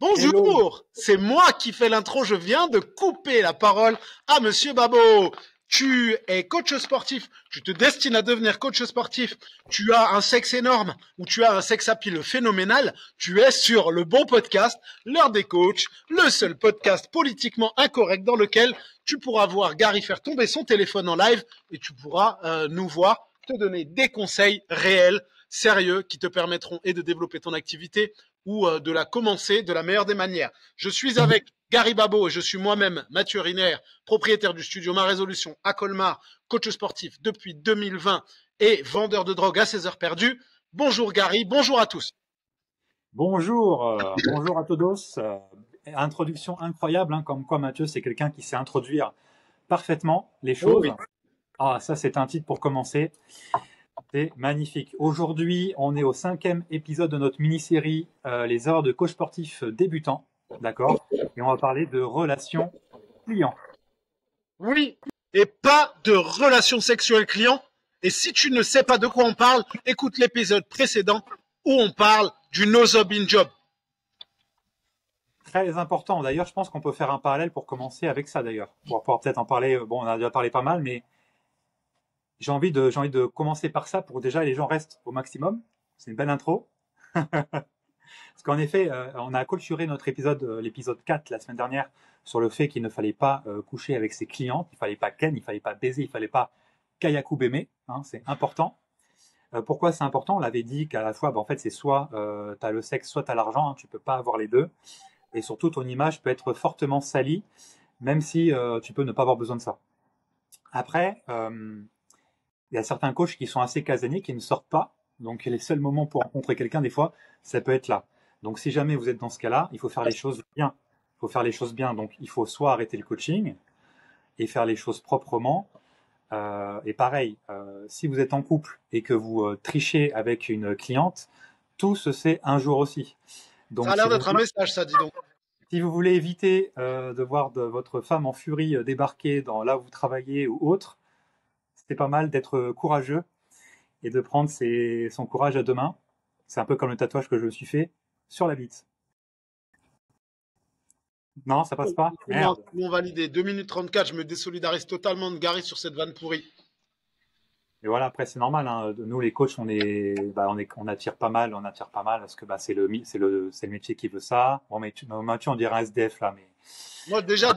Hello. Bonjour, c'est moi qui fais l'intro, je viens de couper la parole à Monsieur Babo. Tu es coach sportif, tu te destines à devenir coach sportif, tu as un sexe énorme ou tu as un sex appeal phénoménal, tu es sur le bon podcast, l'heure des coachs, le seul podcast politiquement incorrect dans lequel tu pourras voir Gary faire tomber son téléphone en live et tu pourras nous voir te donner des conseils réels, sérieux, qui te permettront et de développer ton activité ou de la commencer de la meilleure des manières. Je suis avec Gary Babo et je suis moi-même Mathieu Riner, propriétaire du studio Ma Résolution à Colmar, coach sportif depuis 2020 et vendeur de drogue à ses heures perdues. Bonjour Gary, bonjour à tous. Bonjour à todos. Introduction incroyable, hein, comme quoi Mathieu, c'est quelqu'un qui sait introduire parfaitement les Oh choses. oui. Ah, ça, c'est un titre pour commencer. C'est magnifique. Aujourd'hui, on est au 5e épisode de notre mini-série Les heures de coach sportif débutant. D'accord? Et on va parler de relations clients. Oui, et pas de relation sexuelle client. Et si tu ne sais pas de quoi on parle, écoute l'épisode précédent où on parle du no-job in job. Très important. D'ailleurs, je pense qu'on peut faire un parallèle pour commencer avec ça, d'ailleurs. On va pouvoir peut-être en parler. Bon, on a déjà parlé pas mal, mais j'ai envie de commencer par ça pour que déjà les gens restent au maximum. C'est une belle intro. Parce qu'en effet, on a clôturé notre épisode, l'épisode 4 la semaine dernière, sur le fait qu'il ne fallait pas coucher avec ses clients, il fallait pas ken, il fallait pas baiser, il fallait pas kayaku bémé, hein, c'est important. Pourquoi c'est important? On l'avait dit qu'à la fois, en fait, c'est soit tu as le sexe, soit tu as l'argent, hein, tu peux pas avoir les deux. Et surtout, ton image peut être fortement salie, même si tu peux ne pas avoir besoin de ça. Après, il y a certains coachs qui sont assez casaniers, qui ne sortent pas. Donc, les seuls moments pour rencontrer quelqu'un, des fois, ça peut être là. Donc, si jamais vous êtes dans ce cas-là, il faut faire les choses bien. Il faut faire les choses bien. Donc, il faut soit arrêter le coaching et faire les choses proprement. Et pareil, si vous êtes en couple et que vous trichez avec une cliente, tout se sait un jour aussi. Ça a Donc, l'air d'être un message, ça, dis donc. si vous voulez éviter de voir votre femme en furie débarquer dans là où vous travaillez ou autre, c'est pas mal d'être courageux et de prendre son courage à deux mains. C'est un peu comme le tatouage que je me suis fait sur la bite. Non, ça passe pas? Non, Merde. non validé. 2 minutes 34, je me désolidarise totalement de Gary sur cette vanne pourrie. Et voilà, après c'est normal, hein. Nous les coachs, on attire pas mal, parce que c'est le métier qui veut ça. Bon, mais Mathieu, on dirait un SDF là, mais Moi, déjà,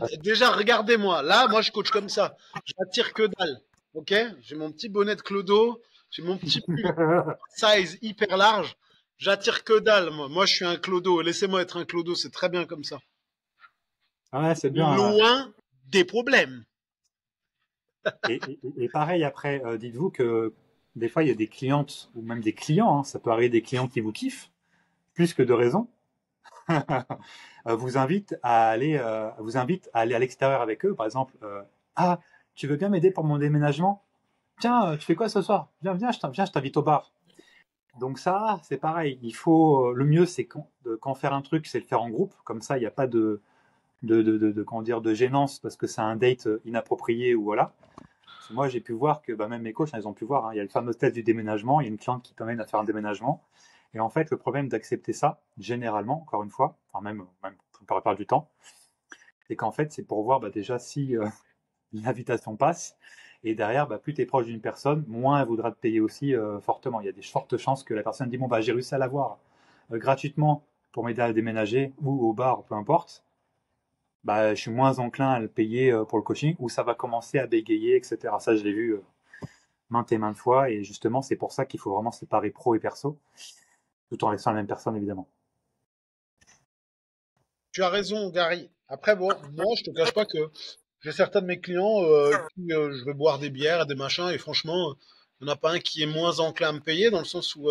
regardez-moi. Là, moi, je coach comme ça. J'attire que dalle. Ok? J'ai mon petit bonnet de clodo. J'ai mon petit pull size hyper large. J'attire que dalle, moi. Moi, je suis un clodo. Laissez-moi être un clodo. C'est très bien comme ça. ouais, c'est bien, hein. Loin des problèmes. Et pareil après, dites-vous que des fois il y a des clientes ou même des clients, hein, ça peut arriver des clients qui vous kiffent plus que de raison. Vous invite à aller à l'extérieur avec eux, par exemple. Ah, tu veux bien m'aider pour mon déménagement? Tiens, tu fais quoi ce soir? Viens, je t'invite au bar. Donc ça, c'est pareil. Le mieux, c'est quand faire un truc, c'est le faire en groupe. Comme ça, il n'y a pas comment dire, de gênance parce que c'est un date inapproprié ou voilà. Parce que moi, j'ai pu voir que, même mes coachs, ils ont pu voir, hein, il y a le fameux test du déménagement, il y a une cliente qui t'amène à faire un déménagement. Et en fait, le problème d'accepter ça, généralement, encore une fois, enfin même pour la plupart du temps, c'est qu'en fait, c'est pour voir déjà si l'invitation passe. Et derrière, plus tu es proche d'une personne, moins elle voudra te payer aussi fortement. Il y a des fortes chances que la personne dit, bon, j'ai réussi à l'avoir gratuitement pour m'aider à déménager ou au bar, peu importe. Je suis moins enclin à le payer pour le coaching, ou ça va commencer à bégayer, etc. Ça, je l'ai vu maintes et maintes fois, et justement, c'est pour ça qu'il faut vraiment séparer pro et perso, tout en restant la même personne, évidemment. Tu as raison, Gary. Après, bon, moi, je te cache pas que j'ai certains de mes clients qui, je vais boire des bières et des machins, et franchement, il n'y en a pas un qui est moins enclin à me payer, dans le sens où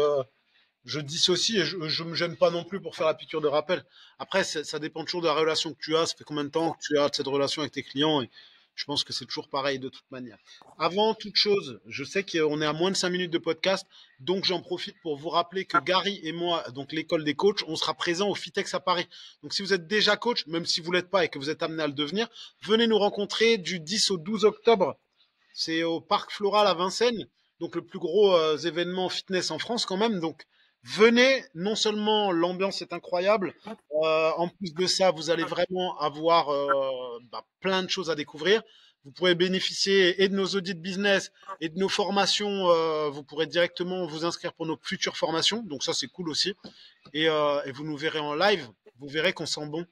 je dissocie et je me gêne pas non plus pour faire la piqûre de rappel. Après, ça dépend toujours de la relation que tu as. Ça fait combien de temps que tu as cette relation avec tes clients et je pense que c'est toujours pareil de toute manière. Avant toute chose, je sais qu'on est à moins de 5 minutes de podcast, donc j'en profite pour vous rappeler que Gary et moi, donc l'école des coachs, on sera présents au Fitex à Paris. Donc si vous êtes déjà coach, même si vous l'êtes pas et que vous êtes amené à le devenir, venez nous rencontrer du 10 au 12 octobre. C'est au Parc Floral à Vincennes, donc le plus gros événement fitness en France quand même. Donc Venez, non seulement l'ambiance est incroyable, en plus de ça, vous allez vraiment avoir plein de choses à découvrir. Vous pourrez bénéficier et de nos audits business et de nos formations. Vous pourrez directement vous inscrire pour nos futures formations. Donc ça, c'est cool aussi. Et vous nous verrez en live. Vous verrez qu'on sent bon.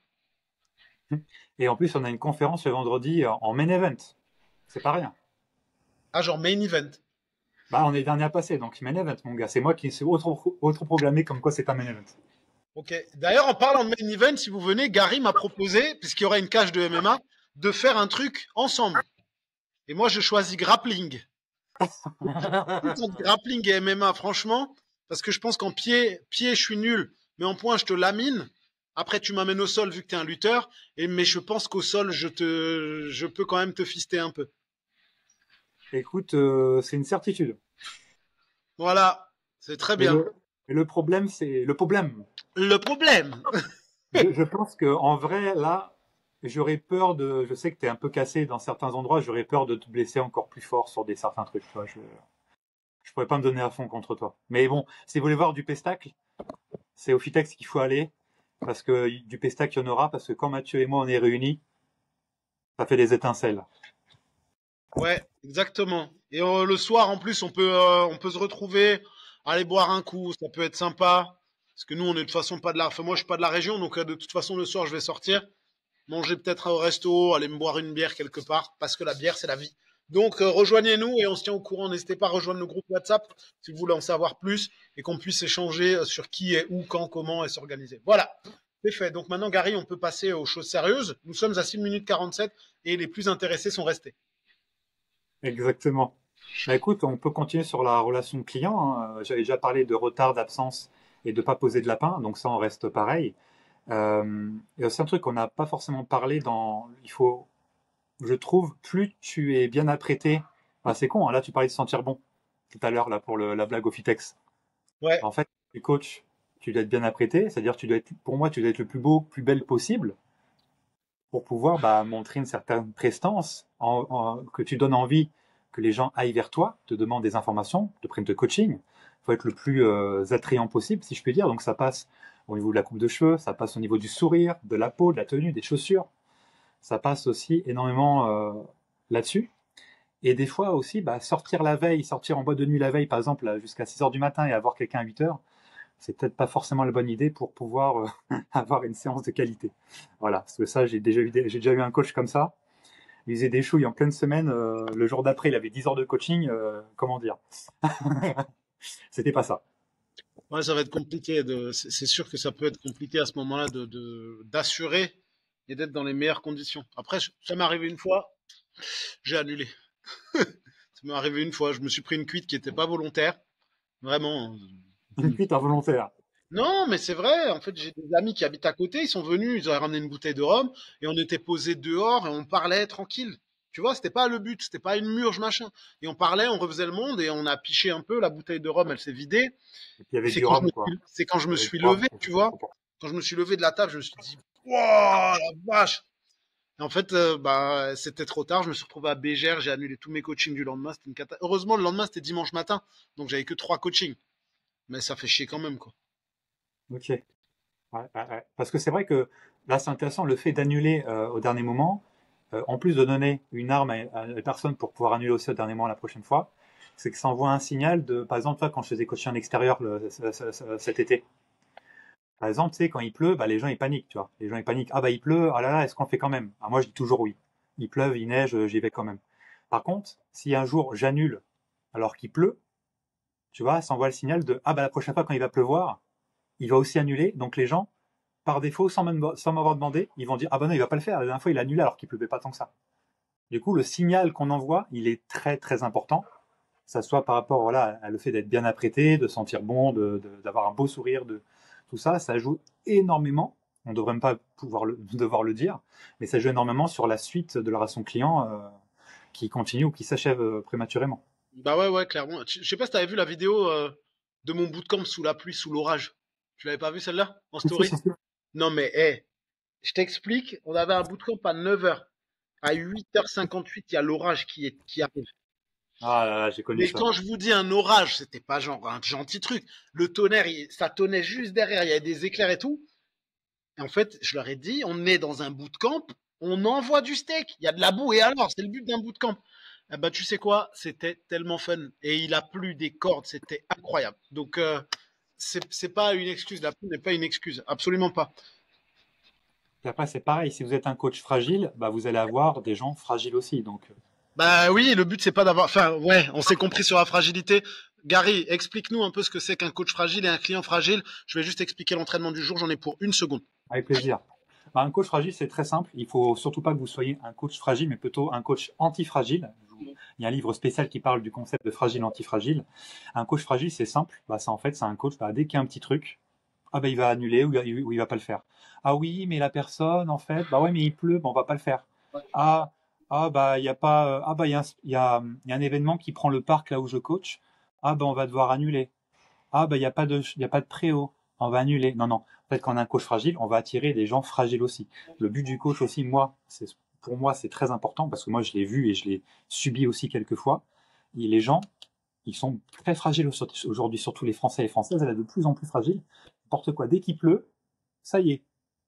Et en plus, on a une conférence le vendredi en main event. C'est pas rien. Ah, genre main event. Bah, on est le dernier à passer, donc main event, mon gars. C'est moi qui suis autre programmé comme quoi c'est un main event. Ok. D'ailleurs, en parlant de main event, si vous venez, Gary m'a proposé, puisqu'il y aura une cage de MMA, de faire un truc ensemble. Et moi, je choisis grappling. Entre grappling et MMA, franchement, parce que je pense qu'en pied, je suis nul, mais en point, je te lamine. Après, tu m'amènes au sol vu que tu es un lutteur, mais je pense qu'au sol, je peux quand même te fister un peu. Écoute, c'est une certitude. Voilà, c'est très Mais bien. le problème, c'est le problème. Le problème, Je pense que en vrai, là, j'aurais peur de. Je sais que tu es un peu cassé dans certains endroits. J'aurais peur de te blesser encore plus fort sur certains trucs. Tu vois, je pourrais pas me donner à fond contre toi. Mais bon, si vous voulez voir du pestacle, c'est au Fitex qu'il faut aller parce que du pestacle il y en aura parce que quand Mathieu et moi on est réunis, ça fait des étincelles. ouais, exactement. Et le soir, en plus, on peut se retrouver, aller boire un coup, ça peut être sympa. Parce que nous, on est de toute façon pas de la, enfin, moi, je suis pas de la région, donc de toute façon, le soir, je vais sortir, manger peut-être au resto, aller me boire une bière quelque part, parce que la bière, c'est la vie. Donc, rejoignez-nous et on se tient au courant. N'hésitez pas à rejoindre le groupe WhatsApp si vous voulez en savoir plus et qu'on puisse échanger sur qui est où, quand, comment et s'organiser. Voilà, c'est fait. Donc maintenant, Gary, on peut passer aux choses sérieuses. Nous sommes à 6 minutes 47 et les plus intéressés sont restés. Exactement. Bah écoute, on peut continuer sur la relation client, hein. J'avais déjà parlé de retard, d'absence et de pas poser de lapin, donc ça on reste pareil. Et c'est un truc qu'on n'a pas forcément parlé dans. Il faut, je trouve, plus tu es bien apprêté. Bah, c'est con, hein, là tu parlais de sentir bon tout à l'heure là pour la blague au Fitex. Ouais, En fait, tu coach, tu dois être bien apprêté, c'est-à-dire tu dois être, pour moi, tu dois être le plus beau, plus belle possible pour pouvoir bah, montrer une certaine prestance, que tu donnes envie que les gens aillent vers toi, te demandent des informations, te prennent de coaching. Il faut être le plus attrayant possible, si je puis dire. Donc ça passe au niveau de la coupe de cheveux, ça passe au niveau du sourire, de la peau, de la tenue, des chaussures. Ça passe aussi énormément là-dessus. Et des fois aussi, bah, sortir la veille, sortir en boîte de nuit la veille, par exemple, jusqu'à 6 heures du matin et avoir quelqu'un à 8 heures, c'est peut-être pas forcément la bonne idée pour pouvoir avoir une séance de qualité. Voilà, parce que ça, j'ai déjà eu un coach comme ça. Il faisait des chouilles en pleine semaine. Le jour d'après, il avait 10 heures de coaching. Comment dire? C'était pas ça. ouais, ça va être compliqué. C'est sûr que ça peut être compliqué à ce moment-là d'assurer et d'être dans les meilleures conditions. Après, ça m'est arrivé une fois, j'ai annulé. Ça m'est arrivé une fois, je me suis pris une cuite qui n'était pas volontaire. Vraiment. Une cuite involontaire. Non, mais c'est vrai. En fait, j'ai des amis qui habitent à côté. Ils sont venus, ils avaient ramené une bouteille de rhum et on était posés dehors et on parlait tranquille. Tu vois, c'était pas le but, c'était pas une murge machin. Et on parlait, on refaisait le monde et on a piché un peu. La bouteille de rhum, elle s'est vidée. Et puis il y Et avait du rhum, quoi. c'est quand je Il me y avait suis du rhum. levé, tu vois. Quand je me suis levé de la table, je me suis dit, waouh, la vache. Et en fait, bah, c'était trop tard. Je me suis retrouvé à Bégère. J'ai annulé tous mes coachings du lendemain. C'était une cata. Heureusement, le lendemain, c'était dimanche matin. Donc, j'avais que 3 coachings. Mais ça fait chier quand même, quoi. Ok. Ouais, ouais, ouais. Parce que c'est vrai que là, c'est intéressant, le fait d'annuler au dernier moment, en plus de donner une arme à la personne pour pouvoir annuler aussi au dernier moment la prochaine fois, c'est que ça envoie un signal de, par exemple, toi, quand je faisais coaching en extérieur cet été, par exemple, tu sais, quand il pleut, bah, les gens ils paniquent, tu vois. Les gens ils paniquent. Ah bah il pleut, ah là là, est-ce qu'on le fait quand même? Ah, moi je dis toujours oui. Il pleuve, il neige, j'y vais quand même. Par contre, si un jour j'annule alors qu'il pleut, tu vois, ça envoie le signal de ah bah la prochaine fois quand il va pleuvoir, il va aussi annuler. Donc les gens, par défaut, sans m'avoir demandé, ils vont dire ah bah non, il va pas le faire. La dernière fois il a annulé alors qu'il pleuvait pas tant que ça. Du coup, le signal qu'on envoie, il est très très important. Que ça soit par rapport voilà, à le fait d'être bien apprêté, de sentir bon, d'avoir un beau sourire, tout ça, ça joue énormément. On ne devrait même pas devoir le dire, mais ça joue énormément sur la suite de la relation client qui continue ou qui s'achève prématurément. Bah ouais, ouais, clairement. Je sais pas si t'avais vu la vidéo de mon bootcamp sous la pluie, sous l'orage. Tu l'avais pas vu celle-là en Si, si, story? si, si. Non mais je t'explique. On avait un bootcamp à 9 heures. À 8h58, il y a l'orage qui arrive. Ah là là, j'ai connu Mais ça. quand je vous dis un orage, c'était pas genre un gentil truc. Le tonnerre, ça tonnait juste derrière, il y avait des éclairs et tout. Et en fait, je leur ai dit, on est dans un bootcamp, on envoie du steak. Il y a de la boue. Et alors, c'est le but d'un bootcamp. Eh ben, tu sais quoi, c'était tellement fun. Et il a plu des cordes, c'était incroyable. Donc, c'est pas une excuse. La pluie n'est pas une excuse. Absolument pas. Et après, c'est pareil, si vous êtes un coach fragile, bah, vous allez avoir des gens fragiles aussi. Donc, Bah oui, le but c'est pas d'avoir. Enfin, ouais, on s'est compris sur la fragilité. Gary, explique-nous un peu ce que c'est qu'un coach fragile et un client fragile. Je vais juste expliquer l'entraînement du jour, j'en ai pour une seconde. avec plaisir. Bah, un coach fragile, c'est très simple. Il faut surtout pas que vous soyez un coach fragile, mais plutôt un coach antifragile. Il y a un livre spécial qui parle du concept de fragile antifragile. Un coach fragile, c'est simple. Bah, ça, en fait, c'est un coach, bah, dès qu'il y a un petit truc, ah, bah, il va annuler ou il va pas le faire. Ah oui, mais la personne, en fait, bah ouais, mais il pleut, bah, on va pas le faire. Ah, bah, il y a pas, bah, il y a un événement qui prend le parc là où je coach. Ah, bah, on va devoir annuler. Ah, bah, il y a pas de préau. On va annuler. Non, non. En fait, quand on a un coach fragile, on va attirer des gens fragiles aussi. Le but du coach aussi, pour moi, c'est très important parce que moi, je l'ai vu et je l'ai subi aussi quelques fois. Et les gens, ils sont très fragiles aujourd'hui, surtout les Français et les Françaises, elle est de plus en plus fragile. N'importe quoi. Dès qu'il pleut, ça y est.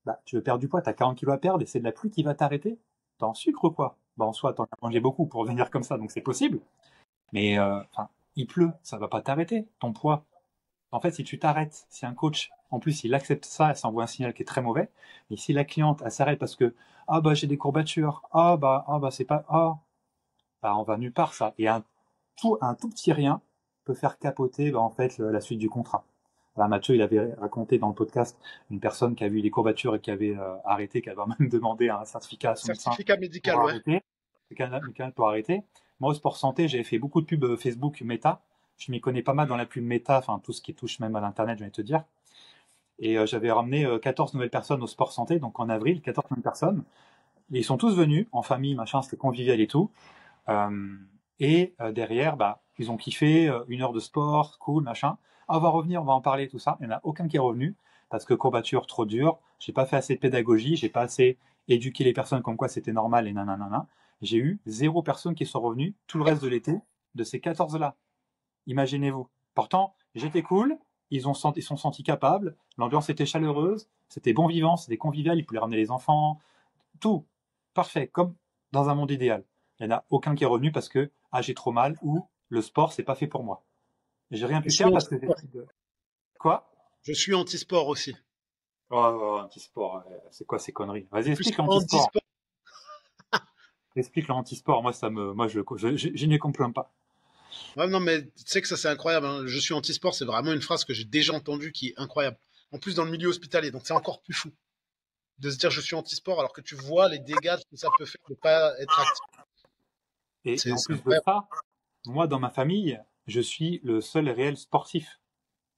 Bah, tu veux perdre du poids, t'as 40 kilos à perdre et c'est de la pluie qui va t'arrêter. T'es en sucre ou quoi? Bah, en soi, t'en as mangé beaucoup pour venir comme ça, donc c'est possible. Mais, enfin, il pleut, ça va pas t'arrêter, ton poids. En fait, si tu t'arrêtes, si un coach, en plus, il accepte ça, ça envoie un signal qui est très mauvais. Et si la cliente, elle s'arrête parce que, ah bah j'ai des courbatures, c'est pas, bah on va nulle part ça. Et un tout petit rien peut faire capoter, bah, en fait, la suite du contrat. Voilà, Mathieu, il avait raconté dans le podcast une personne qui a vu les courbatures et qui avait arrêté, qui avait même demandé un certificat à son médecin Certificat pour médical, ouais. arrêter. Pour arrêter. Moi, au sport santé, j'avais fait beaucoup de pubs Facebook Meta. Je m'y connais pas mal dans la pub Meta, enfin tout ce qui touche même à l'internet, je vais te dire. Et j'avais ramené 14 nouvelles personnes au sport santé, donc en avril, 14 nouvelles personnes. Et ils sont tous venus en famille, machin, c'était convivial et tout. Derrière, bah, ils ont kiffé, 1 heure de sport, cool, machin. Ah, on va revenir, on va en parler, tout ça. Il n'y en a aucun qui est revenu parce que courbature trop dure. J'ai pas fait assez de pédagogie, j'ai pas assez éduqué les personnes comme quoi c'était normal et nanana. J'ai eu 0 personnes qui sont revenues tout le reste de l'été de ces 14-là. Imaginez-vous. Pourtant, j'étais cool, ils sont sentis capables, l'ambiance était chaleureuse, c'était bon vivant, c'était convivial, ils pouvaient ramener les enfants, tout. Parfait, comme dans un monde idéal. Il n'y en a aucun qui est revenu parce que, ah, j'ai trop mal, ou le sport, c'est pas fait pour moi. J'ai rien Je pu suis faire parce que anti-sport. Quoi? Je suis anti-sport aussi. Oh, anti-sport, c'est quoi ces conneries? Vas-y, En plus, explique l'anti-sport. anti-sport. Explique l'anti-sport, moi, je n'y comprends pas. Ouais, non, mais tu sais que ça, c'est incroyable, hein. Je suis anti-sport, c'est vraiment une phrase que j'ai déjà entendue qui est incroyable. En plus, dans le milieu hospitalier, donc c'est encore plus fou de se dire je suis anti-sport alors que tu vois les dégâts que ça peut faire de pas être actif. Et en C'est plus de incroyable. ça, moi, dans ma famille, je suis le seul réel sportif.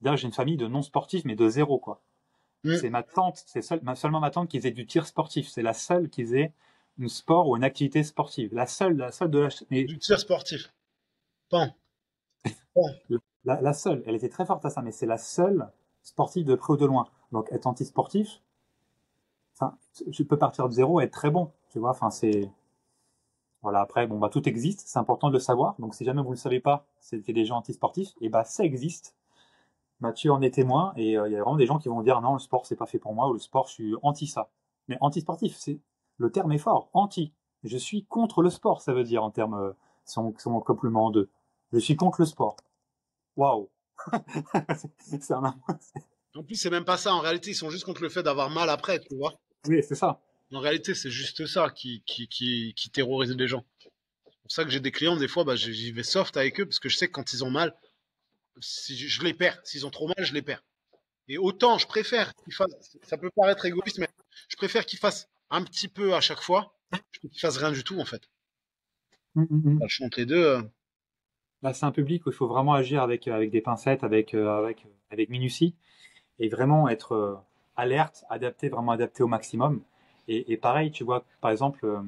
D'ailleurs, j'ai une famille de non-sportifs, mais de zéro, quoi. Hmm. C'est ma tante, seulement ma tante qui faisait du tir sportif. C'est la seule qui faisait un sport ou une activité sportive. La seule de mais Du tir sportif. Pan. Pan. la seule. Elle était très forte à ça, mais c'est la seule sportive de près ou de loin. Donc, être anti-sportif, enfin, je peux partir de zéro et être très bon. Tu vois, enfin, voilà, après, bon, bah, tout existe. C'est important de le savoir. Donc, si jamais vous ne le savez pas, c'était des gens anti-sportifs, et bah, ça existe. Mathieu en est témoin, et il y a vraiment des gens qui vont dire non, le sport c'est pas fait pour moi, ou le sport je suis anti ça. Mais anti-sportif, le terme est fort, anti. Je suis contre le sport, ça veut dire en termes, son complément en deux. Je suis contre le sport. Waouh. c'est un... En plus, c'est même pas ça. En réalité, ils sont juste contre le fait d'avoir mal après, tu vois. Oui, c'est ça. En réalité, c'est juste ça qui terrorise les gens. C'est pour ça que j'ai des clients, des fois, bah, j'y vais soft avec eux parce que je sais que quand ils ont mal, si je les perds. S'ils ont trop mal, je les perds. Et autant, je préfère qu'ils fassent, ça peut paraître égoïste, mais je préfère qu'ils fassent un petit peu à chaque fois, plutôt qu'ils fassent rien du tout, en fait. Mm. Je entre les deux. Là, c'est un public où il faut vraiment agir avec des pincettes, avec minutie, et vraiment être alerte, vraiment adapté au maximum. Et pareil, tu vois, par exemple,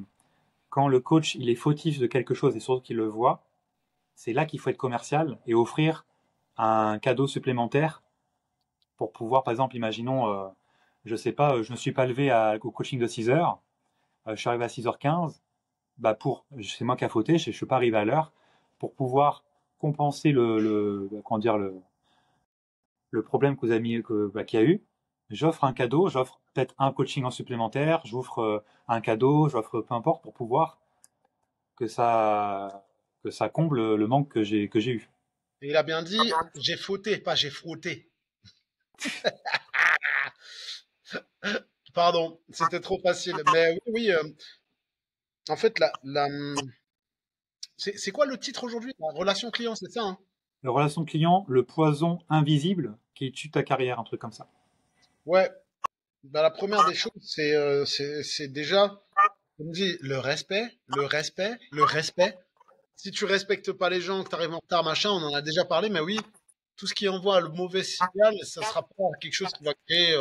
quand le coach il est fautif de quelque chose et surtout qu'il le voit, c'est là qu'il faut être commercial et offrir un cadeau supplémentaire pour pouvoir, par exemple, imaginons, je sais pas, je ne suis pas levé au coaching de 6 heures, je suis arrivé à 6h15, bah c'est moi qui a fauté, je ne suis pas arrivé à l'heure. pour pouvoir compenser comment dire, le problème que vous avez qu'il y a eu, j'offre un cadeau, j'offre peut-être un coaching en supplémentaire, j'offre un cadeau, j'offre peu importe pour pouvoir que ça comble le manque que j'ai eu. Et il a bien dit, j'ai fauté, pas j'ai frotté. Pardon, c'était trop facile. Mais oui, en fait, c'est quoi le titre aujourd'hui? La relation client, c'est ça, hein? La relation client, le poison invisible qui tue ta carrière, un truc comme ça. Ouais. Bah, la première des choses, c'est déjà, comme on dit, le respect, le respect, le respect. Si tu respectes pas les gens, que tu arrives en retard, machin, on en a déjà parlé, mais oui, tout ce qui envoie le mauvais signal, ça sera pas quelque chose qui va créer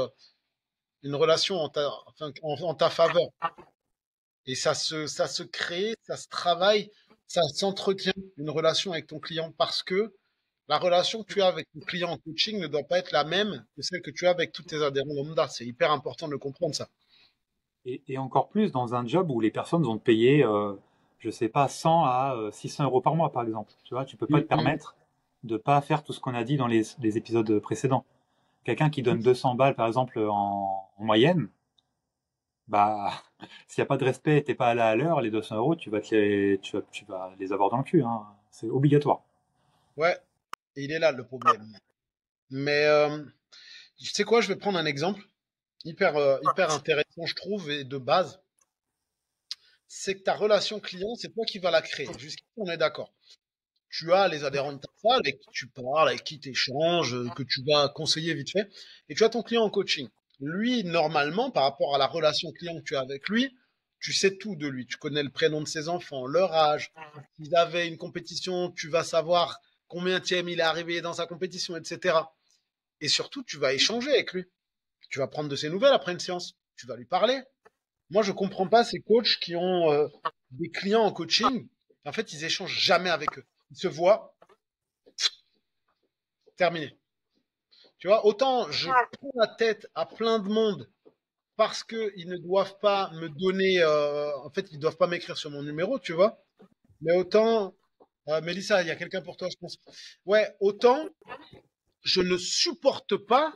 une relation en ta faveur. Et ça se crée, ça se travaille, ça s'entretient une relation avec ton client parce que la relation que tu as avec ton client en coaching ne doit pas être la même que celle que tu as avec tous tes adhérents lambda. C'est hyper important de comprendre ça. Et encore plus dans un job où les personnes vont te payer, je sais pas, 100 à 600 euros par mois, par exemple. Tu vois, tu peux pas te permettre de pas faire tout ce qu'on a dit dans les épisodes précédents. Quelqu'un qui donne 200 balles, par exemple, en moyenne, bah, s'il n'y a pas de respect, t'es pas là à l'heure, les 200 euros, tu vas les avoir dans le cul, hein. C'est obligatoire. Ouais, et il est là le problème. Mais tu sais quoi, je vais prendre un exemple hyper intéressant, je trouve, et de base. C'est que ta relation client, c'est toi qui vas la créer. Jusqu'ici, on est d'accord. Tu as les adhérents de ta salle avec qui tu parles, avec qui tu échanges, que tu vas conseiller vite fait. Et tu as ton client en coaching. Lui, normalement, par rapport à la relation client que tu as avec lui, tu sais tout de lui. Tu connais le prénom de ses enfants, leur âge. S'ils avaient une compétition, tu vas savoir combienième il est arrivé dans sa compétition, etc. Et surtout, tu vas échanger avec lui. Tu vas prendre de ses nouvelles après une séance. Tu vas lui parler. Moi, je comprends pas ces coachs qui ont des clients en coaching. En fait, ils échangent jamais avec eux. Ils se voient, terminé. Tu vois, autant je prends la tête à plein de monde parce qu'ils ne doivent pas me donner, en fait, ils doivent pas m'écrire sur mon numéro, tu vois. Mais autant, Mélissa, il y a quelqu'un pour toi, je pense. Ouais, autant je ne supporte pas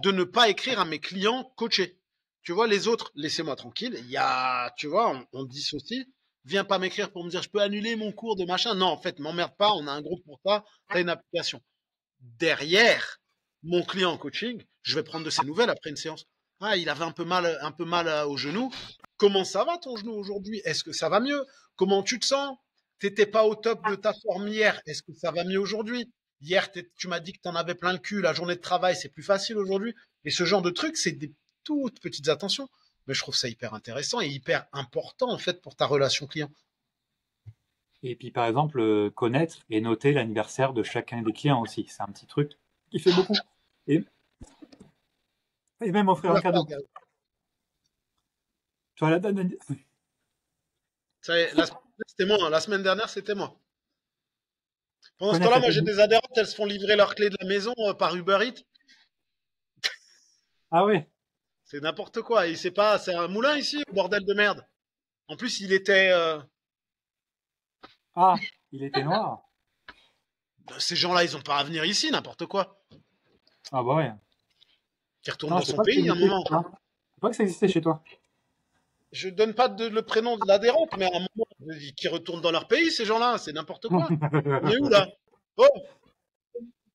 de ne pas écrire à mes clients coachés. Tu vois, les autres, laissez-moi tranquille. Il y a, tu vois, on dissocie. Viens pas m'écrire pour me dire je peux annuler mon cours de machin. Non, en fait, m'emmerde pas. On a un groupe pour ça. T'as une application. Derrière mon client en coaching, je vais prendre de ses nouvelles après une séance. Ah, il avait un peu mal au genou. Comment ça va ton genou aujourd'hui? Est-ce que ça va mieux? Comment tu te sens? T'étais pas au top de ta forme hier. Est-ce que ça va mieux aujourd'hui? Hier, tu m'as dit que tu en avais plein le cul. La journée de travail, c'est plus facile aujourd'hui. Et ce genre de trucs, c'est des toutes petites attentions. Mais je trouve ça hyper intéressant et hyper important, en fait, pour ta relation client. Et puis, par exemple, connaître et noter l'anniversaire de chacun des clients aussi. C'est un petit truc qui fait beaucoup. Et, et même offrir un cadeau. Tu vois, Ça y est, c'était moi, hein. La semaine dernière, c'était moi. Pendant ce connaître temps-là, la moi, date j'ai des adhérentes, elles se font livrer leurs clés de la maison par Uber Eats. Ah ouais. C'est n'importe quoi. Il sait pas, c'est un moulin ici, bordel de merde. En plus, il était. Ah, il était noir. Ces gens-là, ils ont pas à venir ici, n'importe quoi. Ah bah ouais. Qui retourne Non, dans je sais son pas que ça pays à un existait moment. chez toi. Je sais pas que ça existait chez toi. Je donne pas le prénom de l'adhérente, mais à un moment, qui retournent dans leur pays, ces gens-là, c'est n'importe quoi. On est où là? Oh,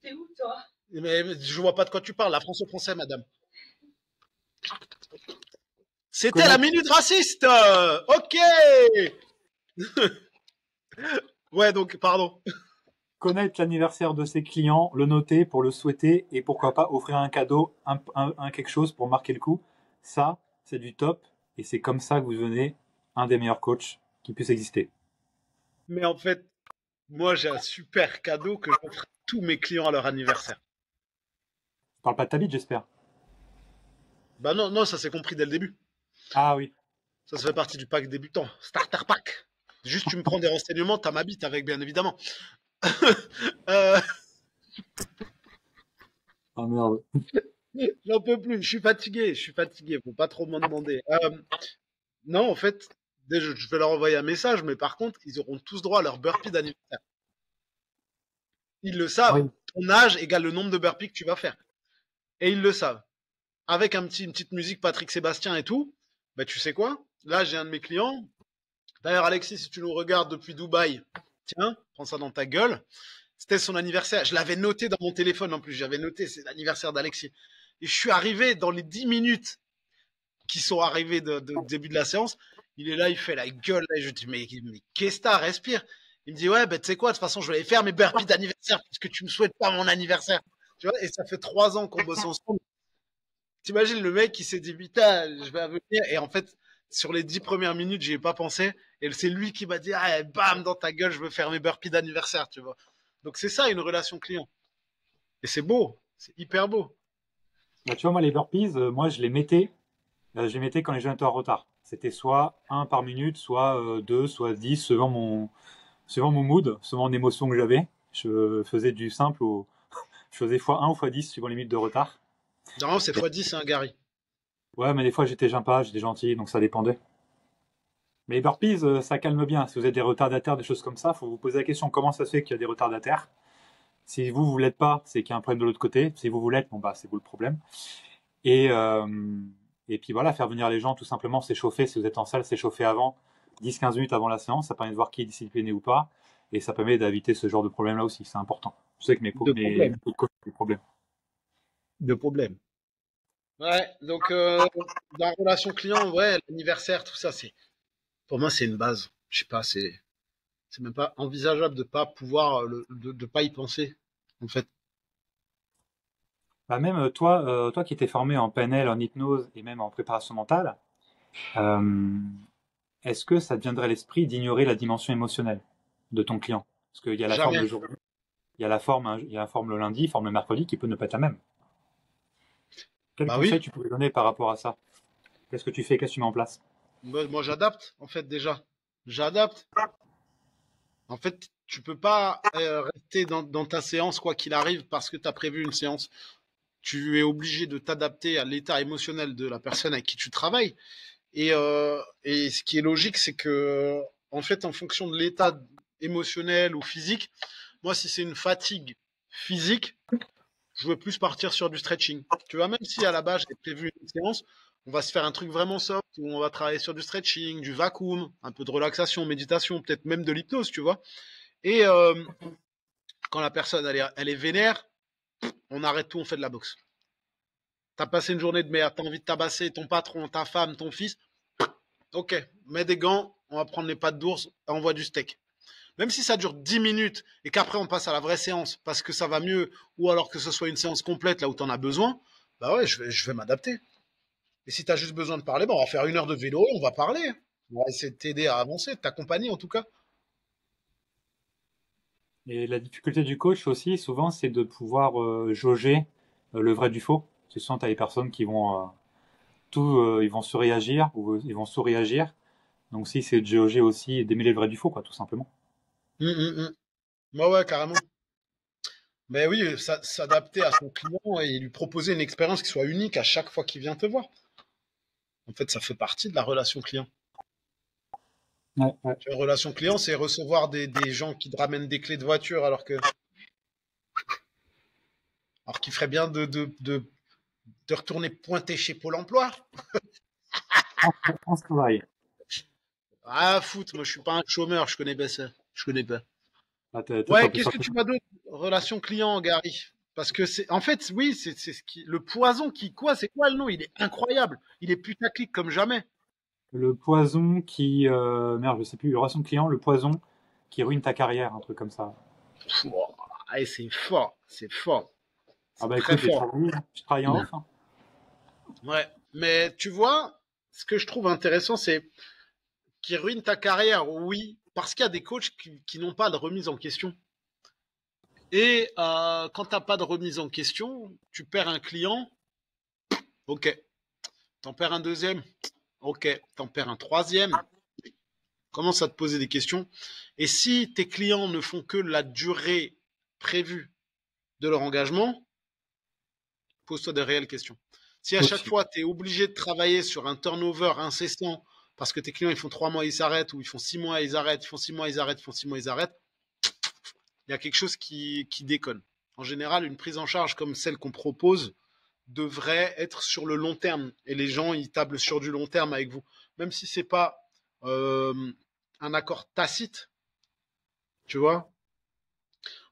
T'es où, toi? mais je vois pas de quoi tu parles. La France au français, madame. C'était la Connaître, minute raciste. Ok. Ouais, donc, pardon. connaître l'anniversaire de ses clients, le noter pour le souhaiter et pourquoi pas offrir un cadeau, quelque chose pour marquer le coup. Ça, c'est du top et c'est comme ça que vous devenez un des meilleurs coachs qui puisse exister. Mais en fait, moi, j'ai un super cadeau que j'offre à tous mes clients à leur anniversaire. Je parle pas de ta bite, j'espère. Bah non, non, ça s'est compris dès le début. Ah oui. Ça fait partie du pack débutant. Starter pack. Juste, tu me prends des renseignements, t'as ma bite avec, bien évidemment. Euh, Ah merde. J'en peux plus, je suis fatigué, faut pas trop m'en demander. Non, en fait, je vais leur envoyer un message, mais par contre, ils auront tous droit à leur burpee d'anniversaire. Ils le savent. Oui. Ton âge égale le nombre de burpees que tu vas faire. Et ils le savent. Avec une petite musique Patrick Sébastien et tout, bah, tu sais quoi? Là, j'ai un de mes clients. D'ailleurs, Alexis, si tu nous regardes depuis Dubaï, tiens, prends ça dans ta gueule. C'était son anniversaire. Je l'avais noté dans mon téléphone en plus. J'avais noté, c'est l'anniversaire d'Alexis. Et je suis arrivé dans les 10 minutes qui sont arrivées de début de la séance. Il est là, il fait la gueule. Là, et je dis, mais qu'est-ce que t'as, respire. Il me dit, ouais, bah, tu sais quoi, de toute façon, je vais aller faire mes burpees d'anniversaire parce que tu me souhaites pas mon anniversaire. Tu vois, et ça fait 3 ans qu'on bosse ensemble. T'imagines le mec qui s'est dit, putain, je vais venir. Et en fait, sur les 10 premières minutes, j'y ai pas pensé. Et c'est lui qui m'a dit, ah, bam, dans ta gueule, je veux faire mes burpees d'anniversaire, tu vois. Donc c'est ça, une relation client. Et c'est beau. C'est hyper beau. Bah, tu vois, moi, les burpees, moi, je les mettais quand les gens étaient en retard. C'était soit un par minute, soit 2, soit 10, selon mon mood, selon l'émotion que j'avais. Je faisais du simple je faisais x1 ou x10 suivant les minutes de retard. Normalement, c'est x10, hein, Gary. Ouais, mais des fois, j'étais sympa, j'étais gentil, donc ça dépendait. Mais les burpees, ça calme bien. Si vous êtes des retardataires, des choses comme ça, faut vous poser la question comment ça se fait qu'il y a des retardataires. Si vous l'êtes pas, c'est qu'il y a un problème de l'autre côté. Si vous l'êtes, bon bah c'est vous le problème. Et, euh, et puis voilà, faire venir les gens, tout simplement s'échauffer. Si vous êtes en salle, s'échauffer avant, 10-15 minutes avant la séance. Ça permet de voir qui est discipliné ou pas. Et ça permet d'éviter ce genre de problème-là aussi. C'est important. Je sais que mes coachs ont des problèmes. De problème. Ouais, donc dans la relation client, ouais, l'anniversaire, tout ça, pour moi, c'est une base. Je sais pas, c'est même pas envisageable de pas pouvoir, de pas y penser, en fait. Bah même toi qui étais formé en PNL, en hypnose et même en préparation mentale, euh, est-ce que ça te viendrait à l'esprit d'ignorer la dimension émotionnelle de ton client? Parce qu'il y a la forme Jamais. le jour, il y a la forme, hein, il y a la forme le lundi, forme le mercredi qui peut ne pas être la même. Quel Bah conseil oui. tu pourrais donner par rapport à ça? Qu'est-ce que tu fais? Qu'est-ce que tu mets en place? Moi, j'adapte, en fait, déjà. J'adapte. En fait, tu peux pas rester dans ta séance quoi qu'il arrive parce que tu as prévu une séance. Tu es obligé de t'adapter à l'état émotionnel de la personne avec qui tu travailles. Et ce qui est logique, c'est que, en fait, en fonction de l'état émotionnel ou physique, moi, si c'est une fatigue physique, je veux plus partir sur du stretching. Tu vois, même si à la base, j'ai prévu une séance, on va se faire un truc vraiment soft où on va travailler sur du stretching, du vacuum, un peu de relaxation, méditation, peut-être même de l'hypnose, tu vois. Et quand la personne, elle est vénère, on arrête tout, on fait de la boxe. T'as passé une journée de merde, t'as envie de tabasser ton patron, ta femme, ton fils. Ok, mets des gants, on va prendre les pattes d'ours, et on voit du steak. Même si ça dure 10 minutes et qu'après on passe à la vraie séance parce que ça va mieux, ou alors que ce soit une séance complète là où tu en as besoin, bah ouais, je vais m'adapter. Et si tu as juste besoin de parler, bah on va faire 1 heure de vélo et on va parler. On va essayer de t'aider à avancer, de t'accompagner en tout cas. Et la difficulté du coach aussi, souvent, c'est de pouvoir jauger le vrai du faux. C'est souvent, tu as des personnes qui vont ils vont surréagir ou ils vont sous-réagir. Donc, si c'est de jauger aussi et démêler le vrai du faux, quoi, tout simplement. Ouais, ouais, carrément. Mais oui, s'adapter à son client et lui proposer une expérience qui soit unique à chaque fois qu'il vient te voir. En fait, ça fait partie de la relation client. Ouais, ouais. Une relation client, c'est recevoir des gens qui te ramènent des clés de voiture alors qu'il ferait bien de retourner pointer chez Pôle emploi. On se travaille. Ah, foot, moi je suis pas un chômeur, je connais pas ça. Je connais pas. Là, toi, Ouais, t'es qu'est-ce sûr que que tu m'as d'autre? Relation client, Gary. Parce que c'est, en fait, oui, c'est le poison qui, quoi, c'est quoi le nom? Il est incroyable. Il est putaclic comme jamais. le poison merde, je sais plus, le relation client, le poison qui ruine ta carrière, un truc comme ça. Pouah, et c'est fort, c'est fort, Ah c'est bah très écoute, fort. je travaille en off, hein. Ouais, mais tu vois, ce que je trouve intéressant, c'est qu'il ruine ta carrière, oui, parce qu'il y a des coachs qui n'ont pas de remise en question. Et quand tu n'as pas de remise en question, tu perds un client, ok. T'en perds un deuxième, ok. T'en perds un troisième, commence à te poser des questions. Et si tes clients ne font que la durée prévue de leur engagement, pose-toi des réelles questions. Si à chaque Aussi. fois, tu es obligé de travailler sur un turnover incessant parce que tes clients, ils font 3 mois, ils s'arrêtent, ou ils font 6 mois, ils arrêtent, ils font 6 mois, ils arrêtent, ils font 6 mois, ils arrêtent, il il y a quelque chose qui déconne. En général, une prise en charge comme celle qu'on propose devrait être sur le long terme. Et les gens, ils tablent sur du long terme avec vous. Même si c'est pas euh, un accord tacite, tu vois.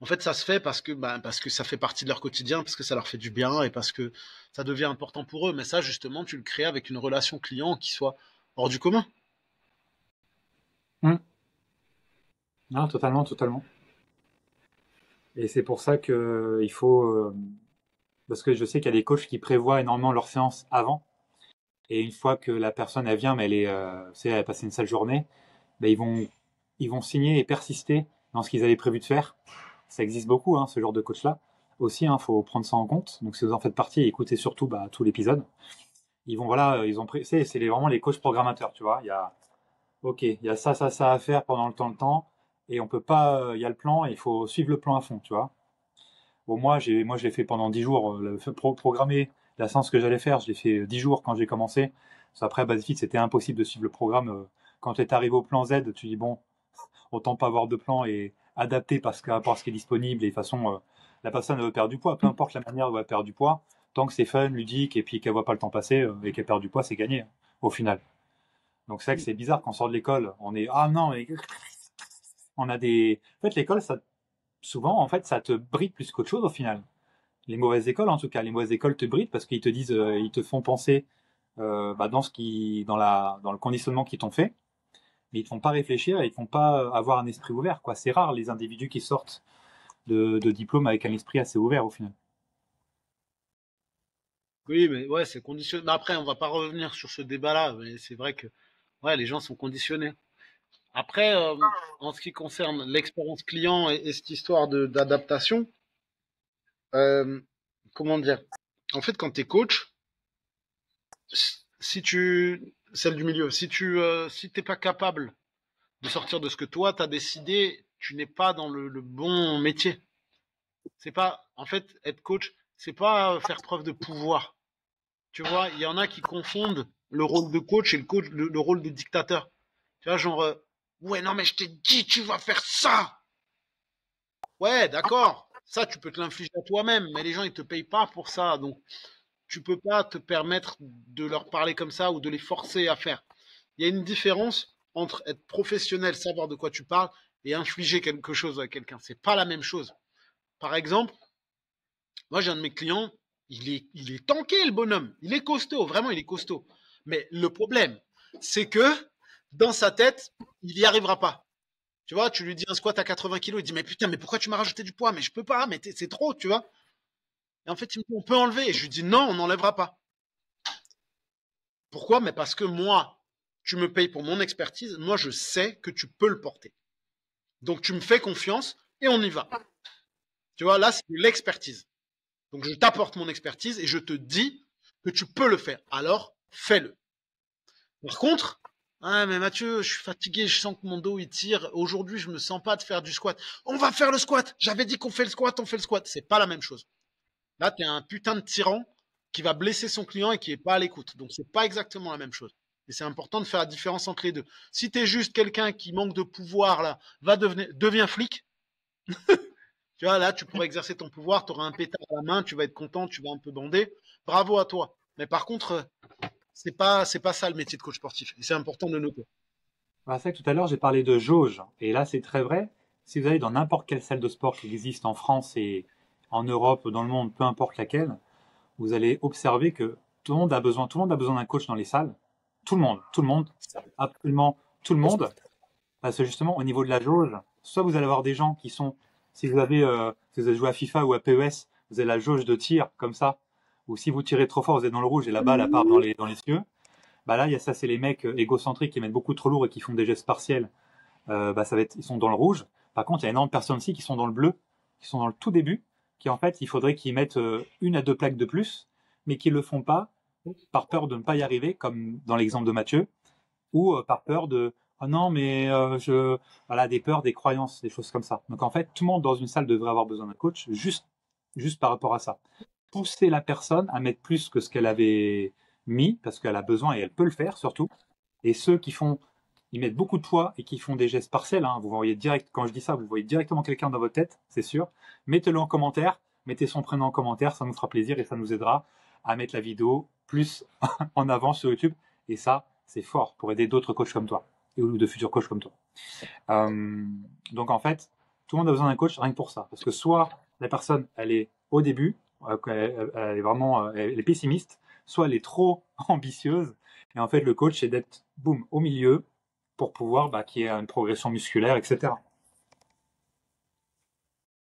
En fait, ça se fait parce que ça fait partie de leur quotidien, parce que ça leur fait du bien et parce que ça devient important pour eux. Mais ça, justement, tu le crées avec une relation client qui soit hors du commun. Hmm. Non, totalement, totalement. Et c'est pour ça que il faut, parce que je sais qu'il y a des coachs qui prévoient énormément leurs séances avant. Et une fois que la personne elle vient, mais elle a passé une sale journée, ben ils vont signer et persister dans ce qu'ils avaient prévu de faire. Ça existe beaucoup, hein, ce genre de coach-là. Aussi, hein, faut prendre ça en compte. Donc, si vous en faites partie, écoutez surtout tout l'épisode. Ils vont, voilà, ils ont pris, vraiment les coachs programmateurs, tu vois. Ok, il y a ça, ça, ça à faire pendant le temps, et on peut pas, il y a le plan, et il faut suivre le plan à fond, tu vois. Bon, moi, je l'ai fait pendant 10 jours, programmer la séance que j'allais faire, je l'ai fait 10 jours quand j'ai commencé. Parce qu'après, à BuzzFeed, c'était impossible de suivre le programme. Quand tu es arrivé au plan Z, tu dis, bon, autant pas avoir de plan et adapter parce qu'à rapport à ce qui est disponible. Et de toute façon, la personne elle veut perdre du poids, peu importe la manière dont elle va perdre du poids, tant que c'est fun, ludique et puis qu'elle voit pas le temps passer et qu'elle perd du poids, c'est gagné, hein, au final. Donc c'est vrai que c'est bizarre quand on sort de l'école, on est ah non mais on a des en fait l'école ça souvent en fait ça te bride plus qu'autre chose au final. Les mauvaises écoles en tout cas, les mauvaises écoles te brident parce qu'ils te disent ils te font penser dans ce qui dans le conditionnement qu'ils t'ont fait, mais ils te font pas réfléchir et ils te font pas avoir un esprit ouvert quoi. C'est rare les individus qui sortent de diplôme avec un esprit assez ouvert au final. Oui, mais ouais, c'est conditionné. Mais après, on va pas revenir sur ce débat-là, mais c'est vrai que ouais, les gens sont conditionnés. Après, en ce qui concerne l'expérience client et cette histoire d'adaptation, euh, comment dire? En fait, quand tu es coach, si tu, celle du milieu, si t'es pas capable de sortir de ce que toi t'as décidé, tu n'es pas dans le bon métier. C'est pas, en fait, être coach, c'est pas faire preuve de pouvoir. Tu vois, il y en a qui confondent le rôle de coach et le rôle de dictateur. Tu vois, genre, ouais, non, mais je t'ai dit, tu vas faire ça. Ouais, d'accord. Ça, tu peux te l'infliger à toi-même, mais les gens, ils te payent pas pour ça. Donc, tu peux pas te permettre de leur parler comme ça ou de les forcer à faire. Il y a une différence entre être professionnel, savoir de quoi tu parles, et infliger quelque chose à quelqu'un. C'est pas la même chose. Par exemple, moi, j'ai un de mes clients, il est tanké, le bonhomme. Il est costaud, vraiment, il est costaud. Mais le problème, c'est que dans sa tête, il n'y arrivera pas. Tu vois, tu lui dis un squat à 80 kilos, il dit, mais putain, mais pourquoi tu m'as rajouté du poids? Mais je peux pas, mais c'est trop, tu vois. Et en fait, il me dit, on peut enlever. Et je lui dis, non, on n'enlèvera pas. Pourquoi? Mais parce que moi, tu me payes pour mon expertise, moi, je sais que tu peux le porter. Donc, tu me fais confiance et on y va. Tu vois, là, c'est l'expertise. Donc, je t'apporte mon expertise et je te dis que tu peux le faire. Alors, fais-le. Par contre, ah, mais Mathieu, je suis fatigué, je sens que mon dos il tire. Aujourd'hui, je me sens pas de faire du squat. On va faire le squat. J'avais dit qu'on fait le squat, on fait le squat. C'est pas la même chose. Là, tu es un putain de tyran qui va blesser son client et qui est pas à l'écoute. Donc, c'est pas exactement la même chose. Et c'est important de faire la différence entre les deux. Si tu es juste quelqu'un qui manque de pouvoir, là, deviens flic. Tu vois, là, tu pourrais exercer ton pouvoir, tu auras un pétard à la main, tu vas être content, tu vas un peu bander. Bravo à toi. Mais par contre, c'est pas ça le métier de coach sportif. Et c'est important de noter. Voilà, c'est vrai que tout à l'heure j'ai parlé de jauge et là c'est très vrai. Si vous allez dans n'importe quelle salle de sport qui existe en France et en Europe, dans le monde, peu importe laquelle, vous allez observer que tout le monde a besoin d'un coach dans les salles. Tout le monde, absolument tout le monde. Parce que justement, au niveau de la jauge, soit vous allez avoir des gens qui sont, si vous avez joué à FIFA ou à PES, vous avez la jauge de tir comme ça, ou si vous tirez trop fort, vous êtes dans le rouge et la balle elle part dans les cieux. Bah là, il y a ça, c'est les mecs égocentriques qui mettent beaucoup trop lourd et qui font des gestes partiels. Bah ça va être, ils sont dans le rouge. Par contre, il y a énormément de personnes aussi qui sont dans le bleu, qui sont dans le tout début, qui en fait, il faudrait qu'ils mettent une à deux plaques de plus, mais qui le font pas par peur de ne pas y arriver, comme dans l'exemple de Mathieu, ou par peur de oh non mais voilà des peurs, des croyances, des choses comme ça. Donc en fait, tout le monde dans une salle devrait avoir besoin d'un coach, juste par rapport à ça. Pousser la personne à mettre plus que ce qu'elle avait mis, parce qu'elle a besoin et elle peut le faire surtout. Et ceux qui font ils mettent beaucoup de poids et qui font des gestes partiels, hein. Vous voyez direct, quand je dis ça, vous voyez directement quelqu'un dans votre tête, c'est sûr. Mettez-le en commentaire, mettez son prénom en commentaire, ça nous fera plaisir et ça nous aidera à mettre la vidéo plus en avant sur YouTube. Et ça, c'est fort pour aider d'autres coachs comme toi ou de futurs coachs comme toi. Donc en fait, tout le monde a besoin d'un coach rien que pour ça. Parce que soit la personne, elle est au début, elle est vraiment elle est pessimiste, soit elle est trop ambitieuse. Et en fait, le coach, c'est d'être, boum, au milieu pour pouvoir qu'il y ait une progression musculaire, etc.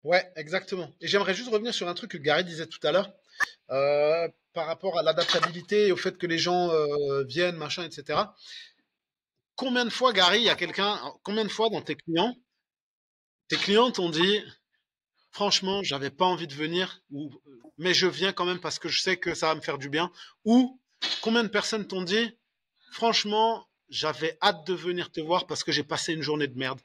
Ouais, exactement. Et j'aimerais juste revenir sur un truc que Gary disait tout à l'heure, par rapport à l'adaptabilité et au fait que les gens viennent, machin, etc. Combien de fois, Gary, il y a combien de fois dans tes clients t'ont dit, franchement, j'avais pas envie de venir, mais je viens quand même parce que je sais que ça va me faire du bien, ou combien de personnes t'ont dit, franchement, j'avais hâte de venir te voir parce que j'ai passé une journée de merde.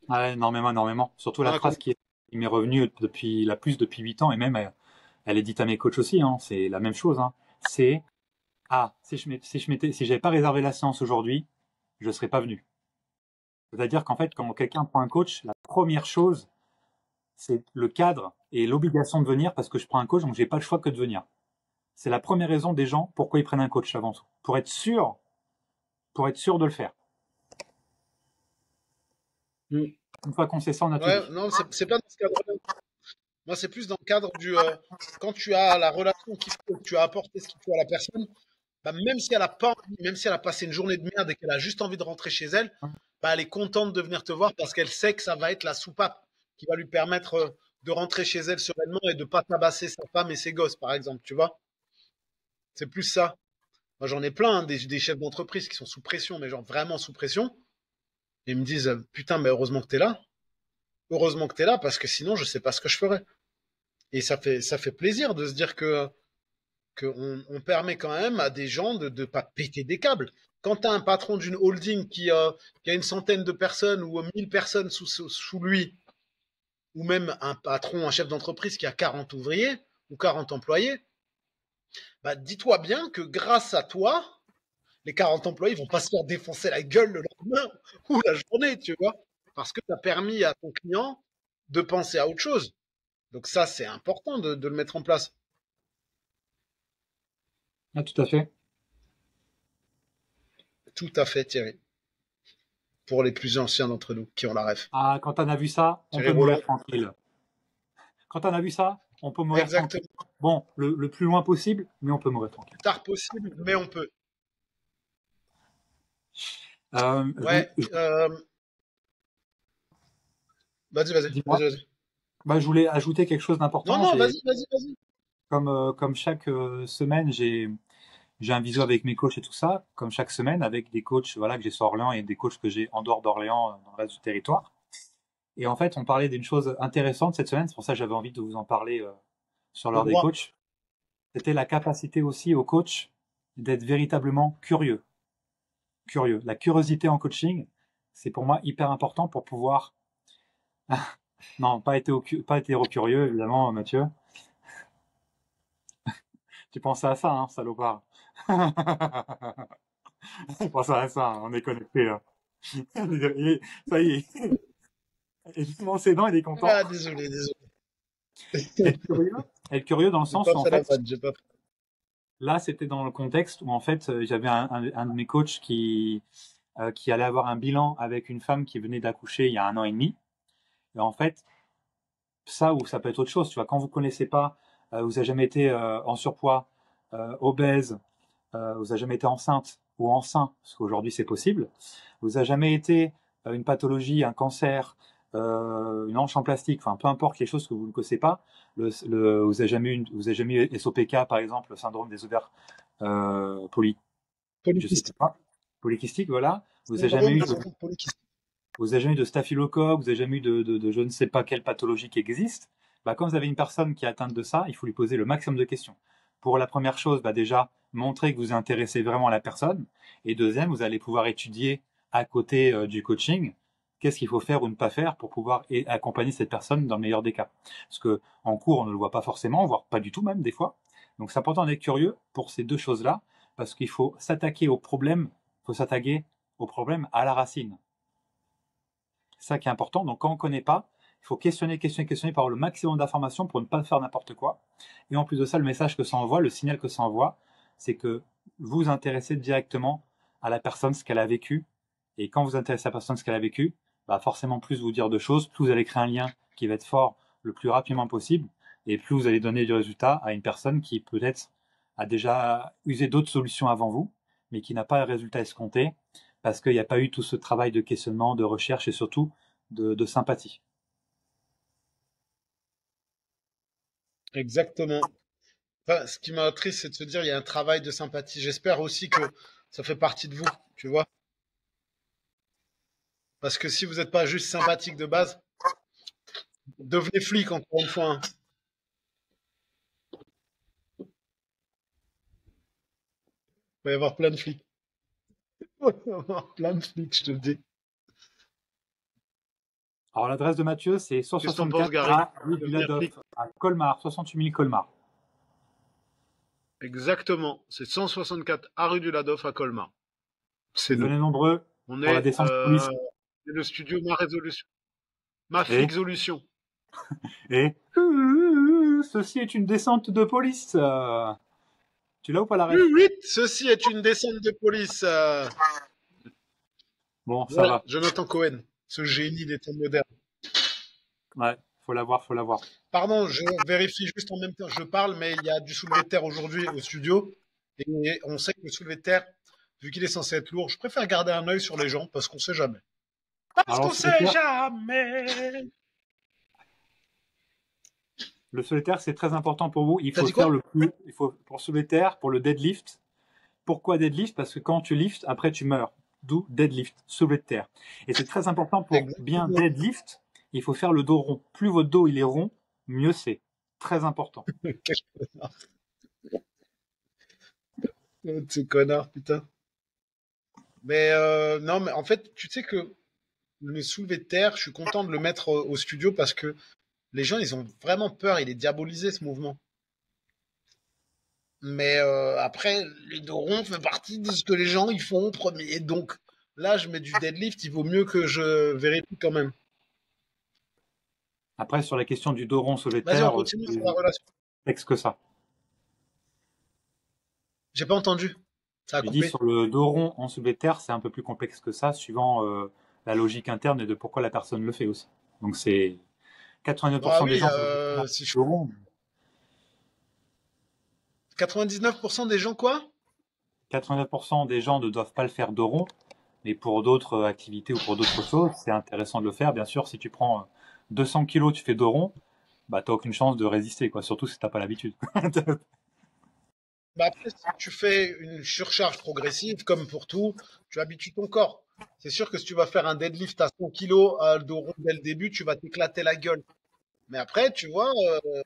Ouais, énormément, énormément. Surtout la phrase qui m'est revenue depuis 8 ans, et même elle est dite à mes coachs aussi, hein, c'est la même chose, hein. C'est si j'avais pas réservé la séance aujourd'hui, je serais pas venu. C'est-à-dire qu'en fait, quand quelqu'un prend un coach, la première chose, c'est le cadre et l'obligation de venir parce que je prends un coach, donc j'ai pas le choix que de venir. C'est la première raison des gens pourquoi ils prennent un coach avant tout. Pour être sûr de le faire. Une fois qu'on sait ça, on a tout dit. Non, c'est pas dans ce cadre-là. Moi, c'est plus dans le cadre du quand tu as la relation qu'il faut, que tu as apporté ce qu'il faut à la personne, même si elle a pas envie, même si elle a passé une journée de merde et qu'elle a juste envie de rentrer chez elle, elle est contente de venir te voir parce qu'elle sait que ça va être la soupape qui va lui permettre de rentrer chez elle sereinement et de pas tabasser sa femme et ses gosses, par exemple, tu vois. C'est plus ça. Moi, j'en ai plein, hein, des chefs d'entreprise qui sont sous pression, mais genre vraiment sous pression. Et ils me disent, putain, mais heureusement que t'es là. Heureusement que t'es là parce que sinon, je sais pas ce que je ferais. Et ça fait plaisir de se dire qu'on permet quand même à des gens de pas péter des câbles. Quand tu as un patron d'une holding qui a une centaine de personnes ou 1000 personnes sous lui, ou même un patron, un chef d'entreprise qui a 40 ouvriers ou 40 employés, dis-toi bien que grâce à toi, les 40 employés vont pas se faire défoncer la gueule le lendemain ou la journée, tu vois, parce que tu as permis à ton client de penser à autre chose. Donc ça, c'est important de le mettre en place. Ah, tout à fait. Tout à fait, Thierry. Pour les plus anciens d'entre nous qui ont la ref. Ah, quand on a vu ça, on Thierry peut mourir Roland. tranquille. Quand on a vu ça, on peut mourir Exactement. tranquille. Bon, le plus loin possible, mais on peut mourir tranquille. Tard possible, mais on peut. Ouais. Vas-y. Dis-moi. Je voulais ajouter quelque chose d'important. Non, vas-y. Comme chaque semaine, j'ai un visio avec mes coachs et tout ça, comme chaque semaine, avec des coachs que j'ai sur Orléans et des coachs que j'ai en dehors d'Orléans, dans le reste du territoire. Et en fait, on parlait d'une chose intéressante cette semaine, c'est pour ça que j'avais envie de vous en parler sur l'heure des coachs. C'était la capacité aussi aux coachs d'être véritablement curieux. La curiosité en coaching, c'est pour moi hyper important pour pouvoir... non, pas hétéro-curieux, évidemment, Mathieu. Tu pensais à ça, hein, salopard. Tu pensais à ça, hein, on est connecté là. Ça y est. Et justement, ses dents, il est content. Ah, désolé. Être curieux dans le sens où, en fait, pas... là, c'était dans le contexte où, en fait, j'avais un de mes coachs qui allait avoir un bilan avec une femme qui venait d'accoucher il y a 1 an et demi. Et en fait, ça ou ça peut être autre chose, tu vois, quand vous connaissez pas, vous avez jamais été en surpoids, obèse, vous avez jamais été enceinte ou enceint, parce qu'aujourd'hui c'est possible, vous avez jamais été une pathologie, un cancer, une hanche en plastique, enfin peu importe les choses que vous ne connaissez pas, vous avez jamais eu SOPK par exemple, le syndrome des ovaires polykystiques, voilà, vous avez jamais eu de staphylocoque, vous avez jamais eu de je ne sais pas quelle pathologie qui existe, quand vous avez une personne qui est atteinte de ça, il faut lui poser le maximum de questions. Pour la première chose, déjà, montrer que vous intéressez vraiment à la personne. Et deuxième, vous allez pouvoir étudier à côté du coaching qu'est-ce qu'il faut faire ou ne pas faire pour pouvoir accompagner cette personne dans le meilleur des cas. Parce que en cours, on ne le voit pas forcément, voire pas du tout même des fois. Donc c'est important d'être curieux pour ces deux choses-là. parce qu'il faut s'attaquer au problème, à la racine. C'est ça qui est important. Donc quand on ne connaît pas, il faut questionner pour avoir le maximum d'informations pour ne pas faire n'importe quoi. Et en plus de ça, le message que ça envoie, le signal que ça envoie, c'est que vous vous intéressez directement à la personne, ce qu'elle a vécu. Et quand vous intéressez à la personne, ce qu'elle a vécu, bah forcément, plus vous dire de choses, plus vous allez créer un lien qui va être fort le plus rapidement possible, et plus vous allez donner du résultat à une personne qui peut-être a déjà usé d'autres solutions avant vous, mais qui n'a pas le résultat escompté, parce qu'il n'y a pas eu tout ce travail de questionnement, de recherche et surtout de sympathie. Exactement. Enfin, ce qui m'a triste, c'est de se dire il y a un travail de sympathie. J'espère aussi que ça fait partie de vous, tu vois. Parce que si vous n'êtes pas juste sympathique de base, devenez flic encore une fois, hein. Il va y avoir plein de flics. Il va y avoir plein de flics, je te le dis. Alors l'adresse de Mathieu, c'est Qu'est-ce que t'en penses, 164 Gary? à rue du Devenir Ladoff, flic? à Colmar, 68 000 Colmar. Exactement. C'est 164 à rue du Ladoff à Colmar. C'est nous. Venez nombreux On pour la est descente de police. le studio Ma Résolution. Ma Et, Flixolution. et ceci est une descente de police. Tu l'as ou pas la ref? Oui, oui, ceci est une descente de police. Bon, ça Voilà, va. Jonathan Cohen, ce génie des temps modernes. Ouais, faut l'avoir, faut l'avoir. Pardon, je vérifie juste en même temps. Je parle, mais il y a du soulevé de terre aujourd'hui au studio. Et on sait que le soulevé de terre, vu qu'il est censé être lourd, je préfère garder un œil sur les gens parce qu'on sait jamais. Parce Alors qu'on sait jamais. le solitaire, c'est très important pour vous. Il T'as faut dit faire quoi? le plus, il faut, pour solitaire, pour le deadlift. Pourquoi deadlift? Parce que quand tu lifts, après tu meurs. D'où deadlift, soulevé de terre. Et c'est très important pour bien Exactement. deadlift, il faut faire le dos rond. Plus votre dos il est rond, mieux c'est. Très important. Quel connard. Ce connard, putain. Mais non, mais en fait, tu sais que le soulevé de terre, je suis content de le mettre au studio parce que les gens, ils ont vraiment peur. Il est diabolisé, ce mouvement. Mais après, les dos ronds fait partie de ce que les gens ils font en premier. Donc là, je mets du deadlift. Il vaut mieux que je vérifie quand même. Après, sur la question du dos rond soulevé de Vas-y, on terre, continue sur la c'est relation. complexe que ça. J'ai pas entendu. Ça a J'ai dit coupé. sur le dos rond en soulevé de terre, c'est un peu plus complexe que ça, suivant la logique interne et de pourquoi la personne le fait aussi. Donc c'est Ah 89% des oui, gens peuvent faire si je... dos rond. 99% des gens quoi? 89% des gens ne doivent pas le faire dos rond, mais pour d'autres activités ou pour d'autres choses, c'est intéressant de le faire. Bien sûr, si tu prends 200 kilos, tu fais dos rond, bah t'as aucune chance de résister, quoi. Surtout si t'as pas l'habitude. Bah après, si tu fais une surcharge progressive, comme pour tout, tu habitues ton corps. C'est sûr que si tu vas faire un deadlift à 100 kilos à dos rond dès le début, tu vas t'éclater la gueule. Mais après, tu vois,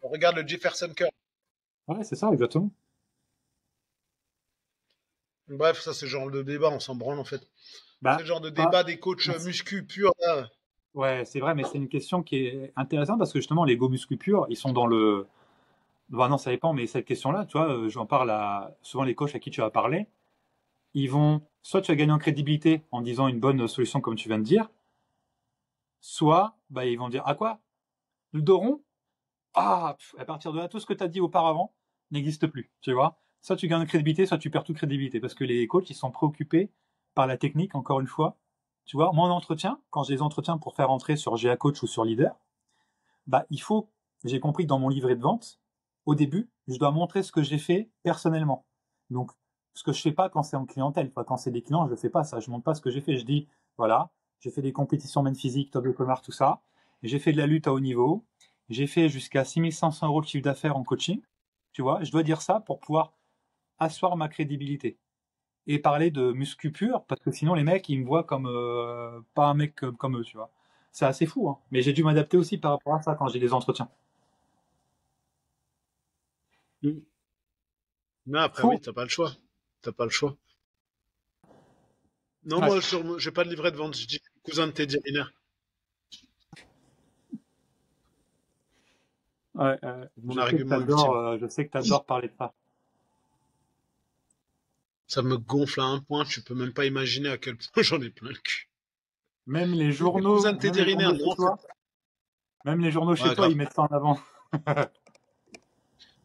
regarde le Jefferson Curl. Ouais, c'est ça, exactement. Bref, ça c'est le genre de débat, on s'en branle en fait. C'est Bah, le genre de pas- débat des coachs muscu purs là. ouais, c'est vrai, mais c'est une question qui est intéressante parce que justement, les go muscu purs, ils sont dans le. Bah non, ça dépend, mais cette question-là, tu vois, j'en parle à souvent les coachs à qui tu vas parler. Ils vont, soit tu vas gagner en crédibilité en disant une bonne solution comme tu viens de dire, soit bah, ils vont dire, ah quoi? Le dos rond? Ah, à partir de là, tout ce que tu as dit auparavant n'existe plus, tu vois. Soit tu gagnes en crédibilité, soit tu perds toute crédibilité, parce que les coachs, ils sont préoccupés par la technique, encore une fois. Tu vois, moi en entretien, quand j'ai des entretiens pour faire entrer sur GA Coach ou sur Leader, bah il faut, j'ai compris que dans mon livret de vente, au début, je dois montrer ce que j'ai fait personnellement. Donc, ce que je fais pas quand c'est en clientèle, quand c'est des clients, je le fais pas ça, je montre pas ce que j'ai fait, je dis, voilà, j'ai fait des compétitions main physique, top de commerce, tout ça, j'ai fait de la lutte à haut niveau, j'ai fait jusqu'à 6500 euros de chiffre d'affaires en coaching, tu vois, je dois dire ça pour pouvoir asseoir ma crédibilité et parler de muscu pur, parce que sinon les mecs, ils me voient comme pas un mec comme eux, tu vois. C'est assez fou, hein. Mais j'ai dû m'adapter aussi par rapport à ça quand j'ai des entretiens. Mm. Mais après, oui, Fou. t'as pas le choix. T'as pas le choix. Non, Ouais. moi, j'ai pas de livret de vente. Je dis cousin de Teddy Riner. Ouais, Mon argument ultime. je sais que t'adores parler de ça. Ça me gonfle à un point, tu peux même pas imaginer à quel point j'en ai plein le cul. Même les Le journaux, cousin de même Teddy les Riner, journaux chez non, toi, même les journaux chez ouais, toi, grave. ils mettent ça en avant.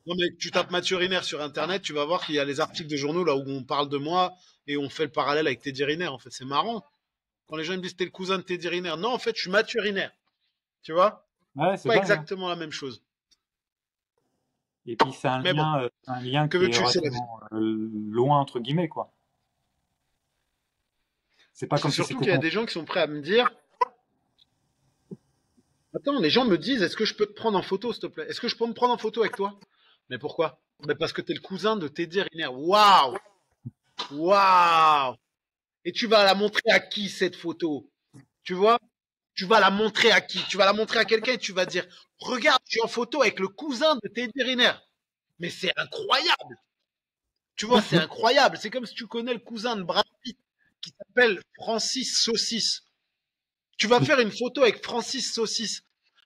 Non, mais tu tapes Mathieu Riner sur Internet, tu vas voir qu'il y a les articles de journaux là où on parle de moi et on fait le parallèle avec Teddy Riner. En fait, c'est marrant. Quand les gens me disent t'es le cousin de Teddy Riner. Non, en fait, je suis Mathieu Riner. Tu vois? Ouais, c'est Pas dingue, hein. exactement la même chose. Et puis Mais bon, c'est un lien que qui est veux-tu, c'est la vie. relativement loin entre guillemets, quoi. C'est pas C'est comme si surtout c'était qu'il y a ton. des gens qui sont prêts à me dire attends, les gens me disent est-ce que je peux te prendre en photo, s'il te plaît? Est-ce que je peux me prendre en photo avec toi? Mais pourquoi? Mais parce que t'es le cousin de Teddy Riner. Waouh! Waouh! Et tu vas la montrer à qui cette photo? Tu vois? Tu vas la montrer à qui? Tu vas la montrer à quelqu'un et tu vas dire regarde, je suis en photo avec le cousin de Teddy Riner. Mais c'est incroyable! Tu vois, c'est incroyable. C'est comme si tu connais le cousin de Brad Pitt qui s'appelle Francis Saucisse. Tu vas faire une photo avec Francis Saucisse.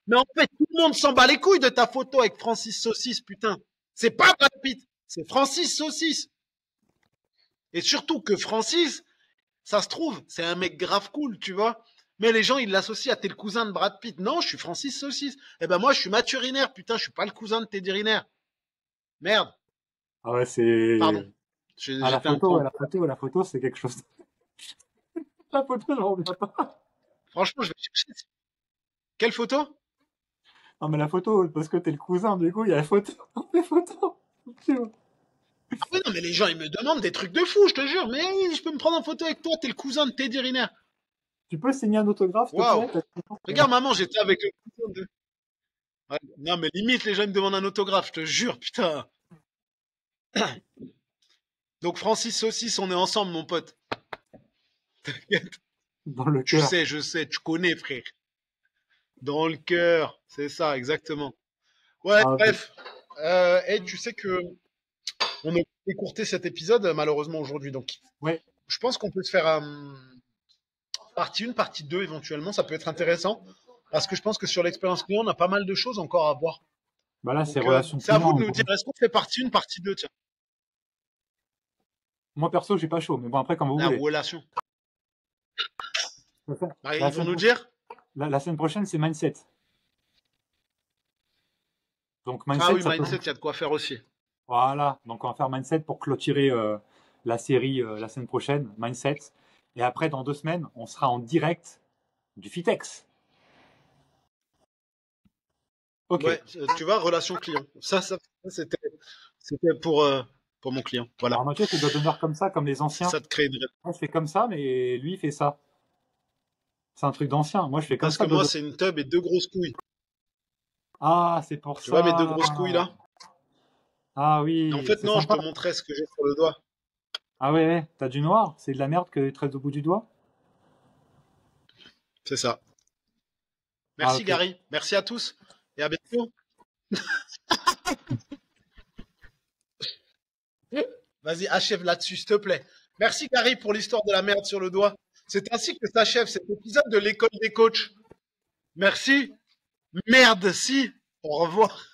Mais en fait, tout le monde s'en bat les couilles de ta photo avec Francis Saucisse, putain. C'est pas Brad Pitt, c'est Francis Saucisse. Et surtout que Francis, ça se trouve, c'est un mec grave cool, tu vois. Mais les gens, ils l'associent à t'es le cousin de Brad Pitt. Non, je suis Francis Saucisse. Eh ben moi, je suis Mathieu Riner, putain, je suis pas le cousin de Teddy Riner. Merde, Ah ouais, c'est. pardon. Ah, J'étais un peu en... la photo, c'est quelque chose. La photo, j'en reviens pas. Franchement, je vais chercher. Quelle photo? Non, mais la photo, parce que t'es le cousin, du coup, il y a la photo. Les photos. Tu vois. Ah oui, non, mais les gens, ils me demandent des trucs de fou, je te jure. Mais oui, je peux me prendre en photo avec toi, t'es le cousin de Teddy Riner. Tu peux signer un autographe, s'il te Waouh. plaît? Regarde, maman, j'étais avec le cousin de... Ouais. Non, mais limite, les gens ils me demandent un autographe, je te jure, putain. Donc, Francis Saucisse, on est ensemble, mon pote. T'inquiète. Dans le Tu cœur. sais, je sais, tu connais, frère. Dans le cœur, c'est ça, exactement. Ouais, Ah, ok. bref. Et tu sais que on a écourté cet épisode, malheureusement, aujourd'hui. Donc, Ouais. je pense qu'on peut se faire partie 1, partie 2, éventuellement. Ça peut être intéressant. Parce que je pense que sur l'expérience client, on a pas mal de choses encore à voir. Bah là, c'est Donc, relation c'est à client, vous en de nous gros. dire, est-ce qu'on fait partie 1, partie 2, tiens, Moi, perso, j'ai pas chaud, mais bon, après, comme vous la voulez. relation. Bah, La ils vont semaine, nous dire, la semaine prochaine, c'est mindset. Donc, ah mindset, oui, ça peut. mindset, il y a de quoi faire aussi. Voilà. Donc, on va faire mindset pour clôturer la série la semaine prochaine, mindset. Et après, dans 2 semaines, on sera en direct du Fitex. Ok. Ouais, tu vois, relation client. Ça, c'était pour mon client. Voilà. Alors, Mathieu, tu dois d'honneur comme ça, comme les anciens. Ça te crée une... Moi, je fais comme ça, mais lui, il fait ça. C'est un truc d'ancien. Moi, je fais comme Parce ça, que moi, dodo. c'est une tub et 2 grosses couilles. Ah, c'est pour Tu vois mes 2 ça. grosses couilles là? Ah Et en oui, fait, c'est non, je sympa. te montrais ce que j'ai sur le doigt. Ah ouais, ouais. T'as du noir? C'est de la merde que tu restes au bout du doigt? C'est ça. Ah, Merci, ok. Gary. Merci à tous. Et à bientôt. Vas-y, achève là-dessus, s'il te plaît. Merci, Gary, pour l'histoire de la merde sur le doigt. C'est ainsi que s'achève cet épisode de l'école des coachs. Merci. Merde, si. Au revoir.